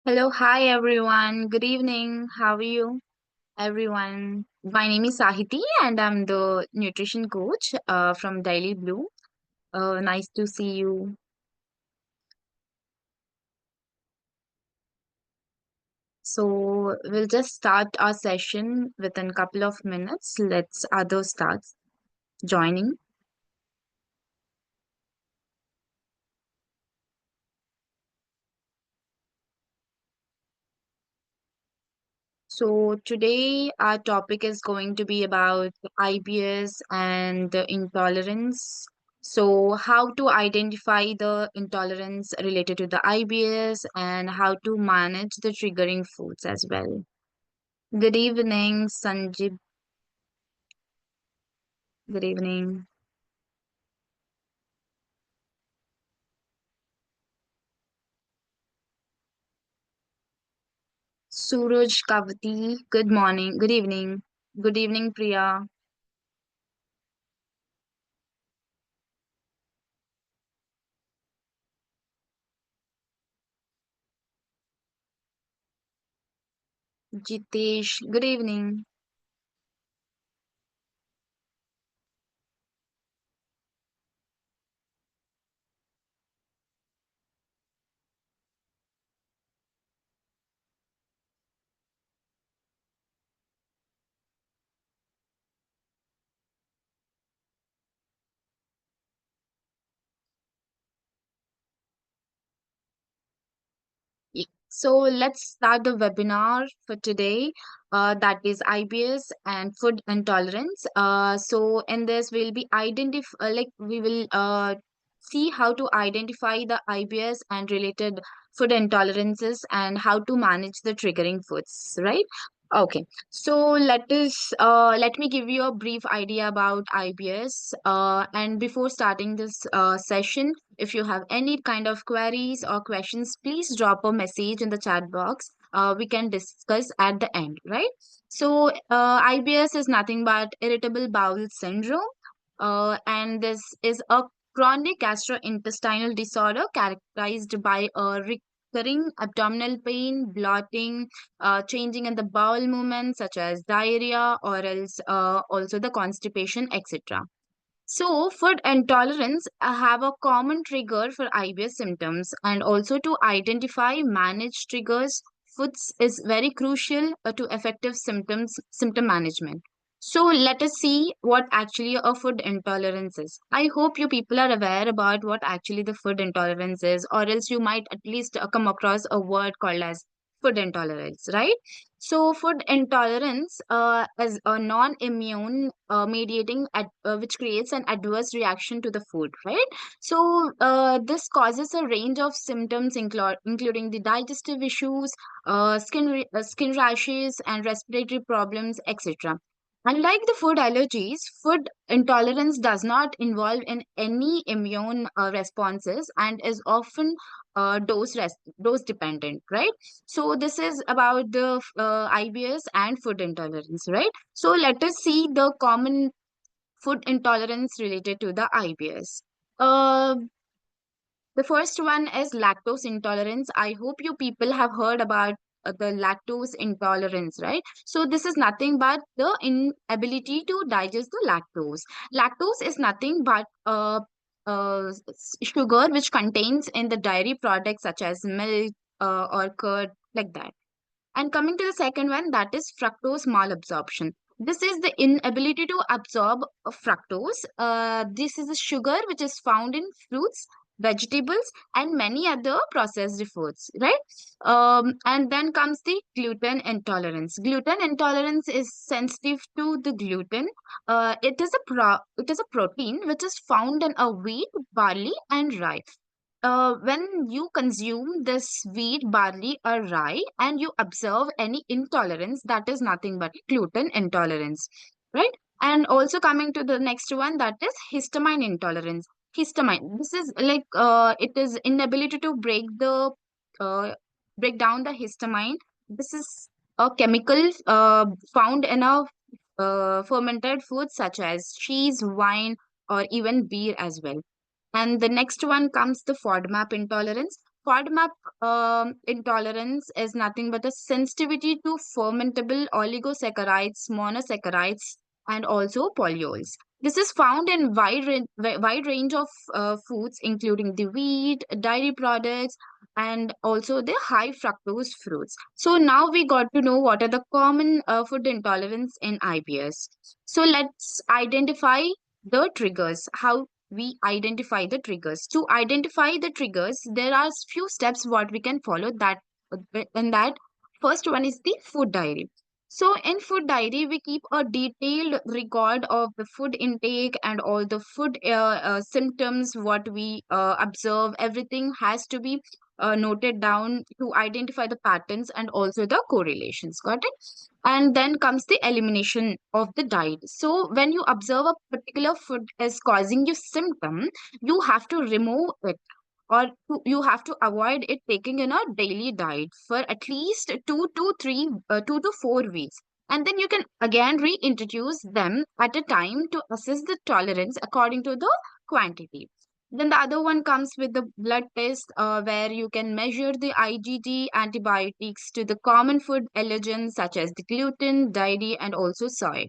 Hello, hi everyone. Good evening. How are you, everyone? My name is Sahithi, and I'm the nutrition coach from Daily Blue. Nice to see you. So we'll just start our session within a couple of minutes. Let's others start joining. So today our topic is going to be about IBS and the intolerance. So how to identify the intolerance related to the IBS and how to manage the triggering foods as well. Good evening, Sanjib. Good evening. Suraj Kavati. Good morning. Good evening. Good evening, Priya. Jitesh. Good evening. So let's start the webinar for today. That is IBS and food intolerance. So in this, we'll be we will see how to identify the IBS and related food intolerances and how to manage the triggering foods, right? Okay, so let me give you a brief idea about IBS. And before starting this session, if you have any kind of queries or questions, please drop a message in the chat box. We can discuss at the end, right? So, IBS is nothing but irritable bowel syndrome, and this is a chronic gastrointestinal disorder characterized by a recurring abdominal pain, bloating, changing in the bowel movements such as diarrhea or else also the constipation, etc. So, food intolerance have a common trigger for IBS symptoms, and also to identify manage triggers, foods is very crucial to effective symptom management. So, let us see what actually a food intolerance is. I hope you people are aware about what actually the food intolerance is, or else you might at least come across a word called as food intolerance, right? So, food intolerance is a non-immune mediating which creates an adverse reaction to the food, right? So, this causes a range of symptoms, including the digestive issues, skin rashes, and respiratory problems, etc. Unlike the food allergies, food intolerance does not involve in any immune responses and is often dose dependent, right? So this is about the IBS and food intolerance, right? So let us see the common food intolerance related to the IBS. Uh, the first one is lactose intolerance. I hope you people have heard about the lactose intolerance, right? So this is nothing but the inability to digest the lactose. Lactose is nothing but sugar which contains in the dairy products such as milk or curd, like that. And coming to the second one, that is fructose malabsorption. This is the inability to absorb fructose. This is a sugar which is found in fruits, vegetables, and many other processed foods, right? And then comes the gluten intolerance. Gluten intolerance is sensitive to the gluten. It is a protein which is found in a wheat, barley, and rye. When you consume this wheat, barley, or rye and you observe any intolerance, that is nothing but gluten intolerance, right? And also coming to the next one, that is histamine intolerance. Histamine. This is like it is inability to uh, break down the histamine. This is a chemical found in a fermented foods such as cheese, wine, or even beer as well. And the next one comes the FODMAP intolerance. FODMAP intolerance is nothing but a sensitivity to fermentable oligosaccharides, monosaccharides, and also polyols. This is found in wide range of foods, including the wheat, dairy products, and also the high fructose fruits. So now we got to know what are the common food intolerance in IBS. So let's identify the triggers. How we identify the triggers. To identify the triggers, there are few steps what we can follow. That in that first one is the food diary. So in food diary, we keep a detailed record of the food intake and all the food symptoms, what we observe. Everything has to be noted down to identify the patterns and also the correlations. Got it? And then comes the elimination of the diet. So when you observe a particular food is causing you symptom, you have to remove it, or you have to avoid it taking in a daily diet for at least 2 to 4 weeks, and then you can again reintroduce them at a time to assess the tolerance according to the quantity. Then the other one comes with the blood test, where you can measure the IgG antibiotics to the common food allergens such as the gluten, dairy, and also soy.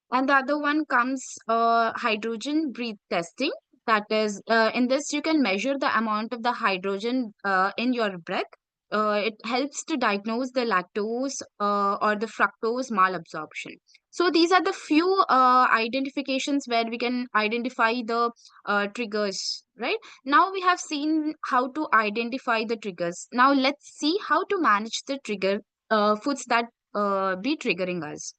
And the other one comes hydrogen breath testing. That is, in this, you can measure the amount of the hydrogen in your breath. It helps to diagnose the lactose or the fructose malabsorption. So these are the few identifications where we can identify the triggers, right? Now we have seen how to identify the triggers. Now let's see how to manage the trigger foods that be triggering us.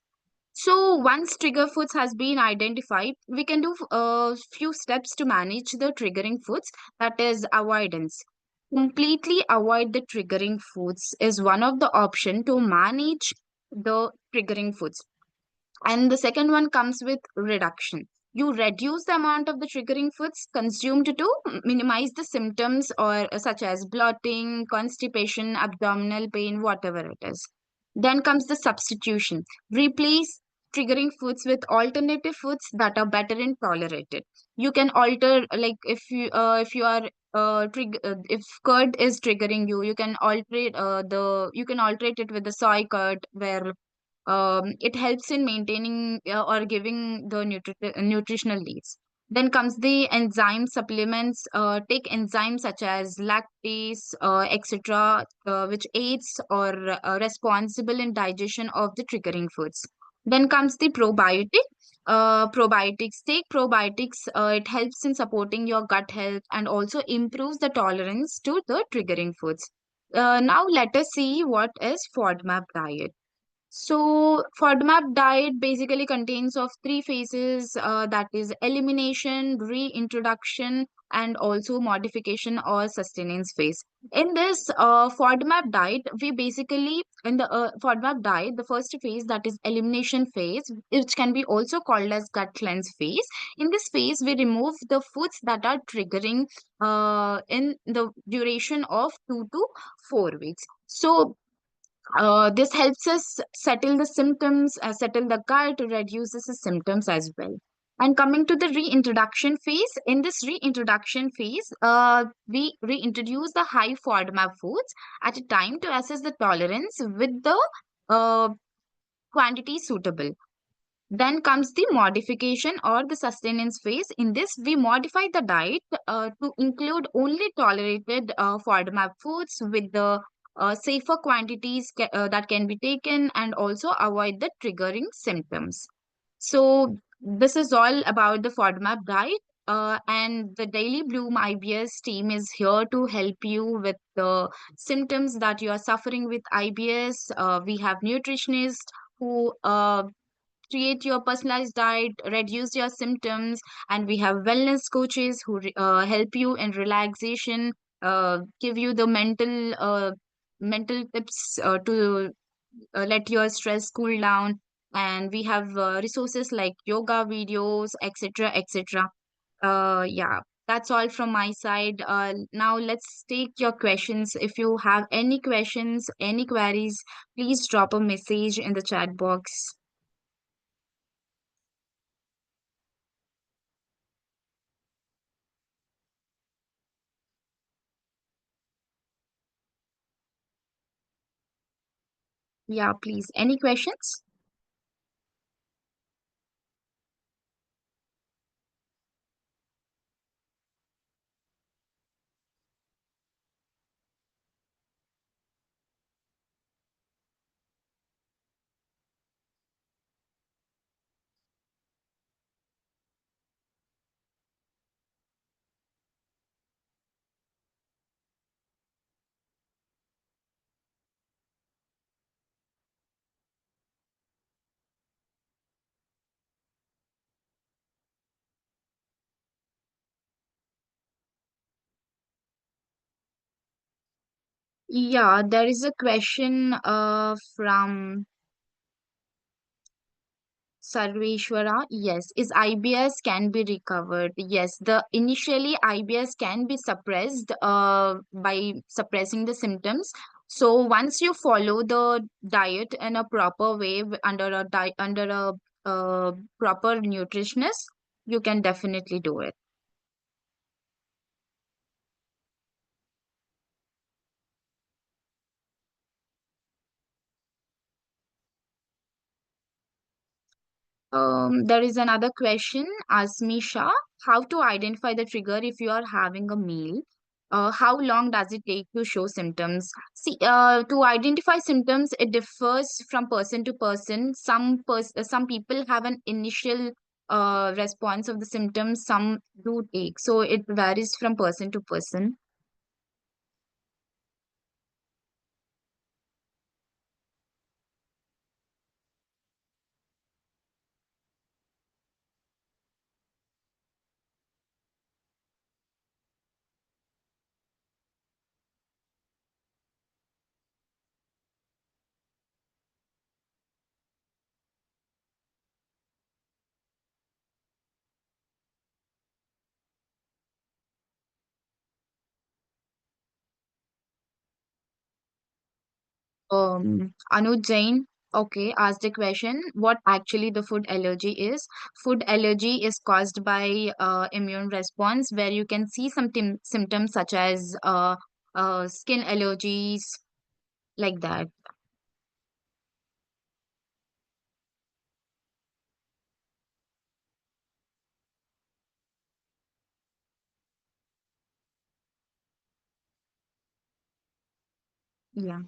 So once trigger foods has been identified, we can do a few steps to manage the triggering foods. That is avoidance. Completely avoid the triggering foods is one of the option to manage the triggering foods. And the second one comes with reduction. You reduce the amount of the triggering foods consumed to minimize the symptoms or such as bloating, constipation, abdominal pain, whatever it is. Then comes the substitution. Replace triggering foods with alternative foods that are better and tolerated. You can alter, like if you are if curd is triggering you, you can alterate you can alterate it with the soy curd, where it helps in maintaining or giving the nutritional needs. Then comes the enzyme supplements. Take enzymes such as lactase, etc., which aids or responsible in digestion of the triggering foods. Then comes the probiotic. Probiotics. Take probiotics. It helps in supporting your gut health and also improves the tolerance to the triggering foods. Now let us see what is FODMAP diet. So, FODMAP diet basically contains of three phases, that is elimination, reintroduction, and also modification or sustenance phase. In this FODMAP diet, we basically, in the FODMAP diet, the first phase, that is elimination phase, which can be also called as gut cleanse phase. In this phase, we remove the foods that are triggering in the duration of 2 to 4 weeks. So, this helps us settle the symptoms, settle the gut, reduces the symptoms as well. And coming to the reintroduction phase, in this reintroduction phase, we reintroduce the high FODMAP foods at a time to assess the tolerance with the uh, quantity suitable. Then comes the modification or the sustenance phase. In this, we modify the diet to include only tolerated FODMAP foods with the safer quantities that can be taken and also avoid the triggering symptoms. So, this is all about the FODMAP diet. And the Daily Bloom IBS team is here to help you with the symptoms that you are suffering with IBS. We have nutritionists who create your personalized diet, reduce your symptoms, and we have wellness coaches who help you in relaxation, give you the mental tips to let your stress cool down, and we have resources like yoga videos, etc., etc. Yeah, that's all from my side. Now let's take your questions. If you have any questions, any queries, please drop a message in the chat box. Yeah, please. Any questions? Yeah, there is a question from Sarveshwara. Yes, is IBS can be recovered? Yes, the initially IBS can be suppressed by suppressing the symptoms. So once you follow the diet in a proper way under a under a proper nutritionist, you can definitely do it. There is another question, Asmisha. How to identify the trigger if you are having a meal? How long does it take to show symptoms? See, to identify symptoms, it differs from person to person. Some people have an initial response of the symptoms, some do take. So it varies from person to person. Anuj Jain, okay, asked a question. What actually the food allergy is? Food allergy is caused by immune response, where you can see some symptoms such as skin allergies, like that. Yeah.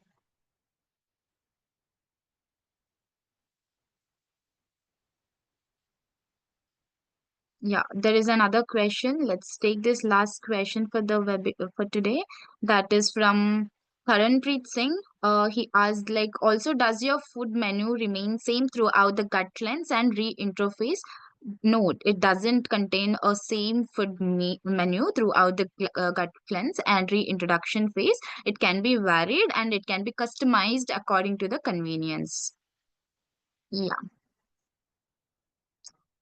Yeah, there is another question. Let's take this last question for the for today. That is from Karanpreet Singh. He asked, like, also, does your food menu remain same throughout the gut cleanse and re-interface? No, it doesn't contain a same food menu throughout the gut cleanse and reintroduction phase. It can be varied and it can be customized according to the convenience. Yeah,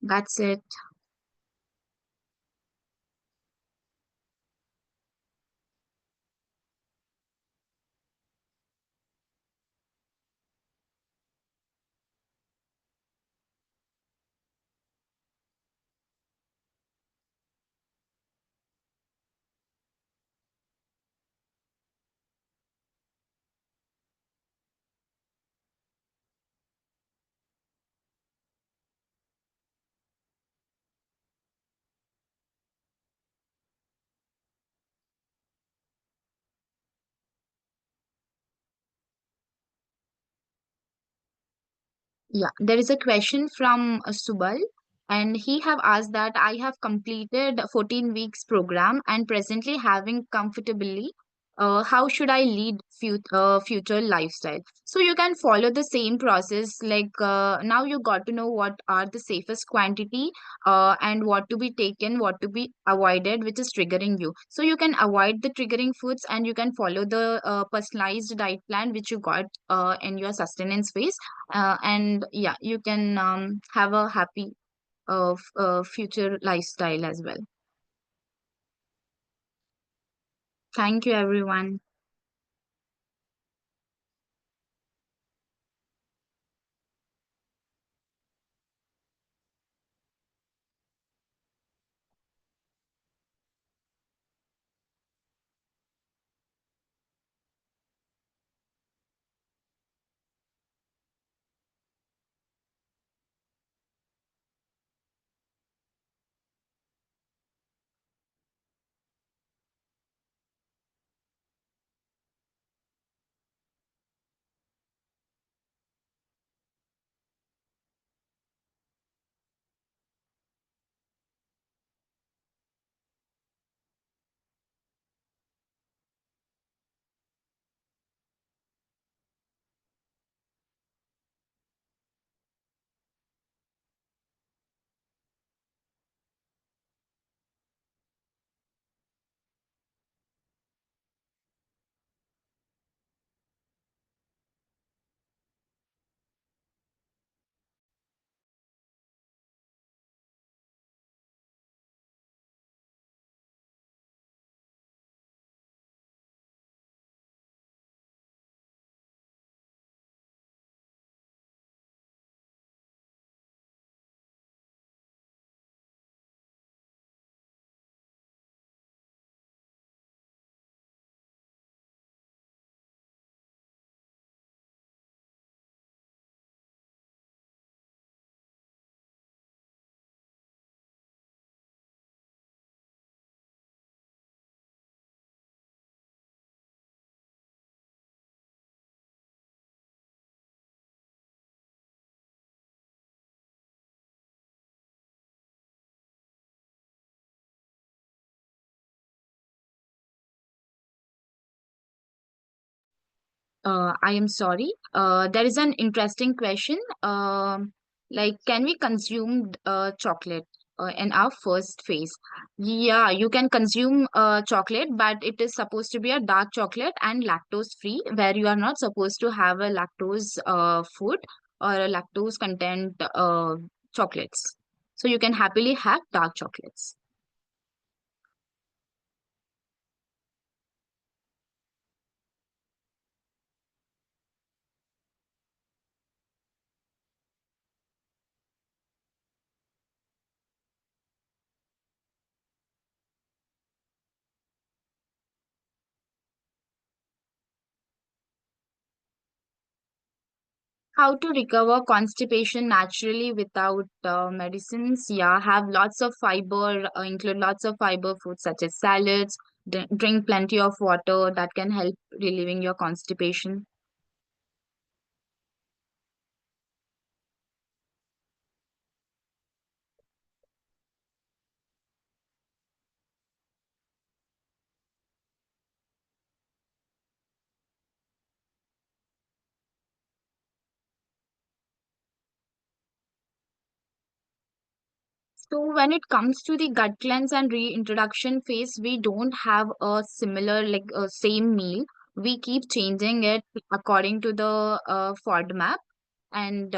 that's it. Yeah, there is a question from Subal, and he have asked that I have completed 14 weeks program and presently having comfortably. How should I lead future lifestyle? So you can follow the same process. Like now you got to know what are the safest quantity, and what to be taken, what to be avoided, which is triggering you. So you can avoid the triggering foods, and you can follow the personalized diet plan which you got in your sustenance phase, and yeah, you can have a happy future lifestyle as well. Thank you, everyone. I am sorry. There is an interesting question. Like, can we consume chocolate in our first phase? Yeah, you can consume chocolate, but it is supposed to be a dark chocolate and lactose free, where you are not supposed to have a lactose food or a lactose content chocolates. So you can happily have dark chocolates. How to recover constipation naturally without medicines? Yeah, have lots of fiber, include lots of fiber foods such as salads, drink plenty of water that can help relieving your constipation. So when it comes to the gut cleanse and reintroduction phase, we don't have a similar like same meal. We keep changing it according to the FODMAP, and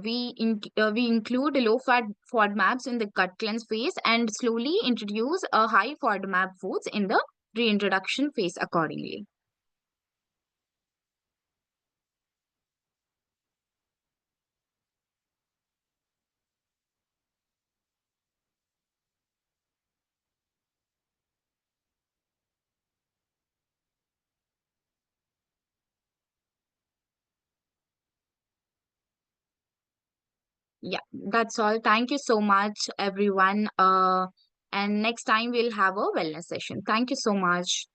we include low fat FODMAPs in the gut cleanse phase and slowly introduce a high FODMAP foods in the reintroduction phase accordingly. Yeah, that's all. Thank you so much, everyone. And next time we'll have a wellness session. Thank you so much.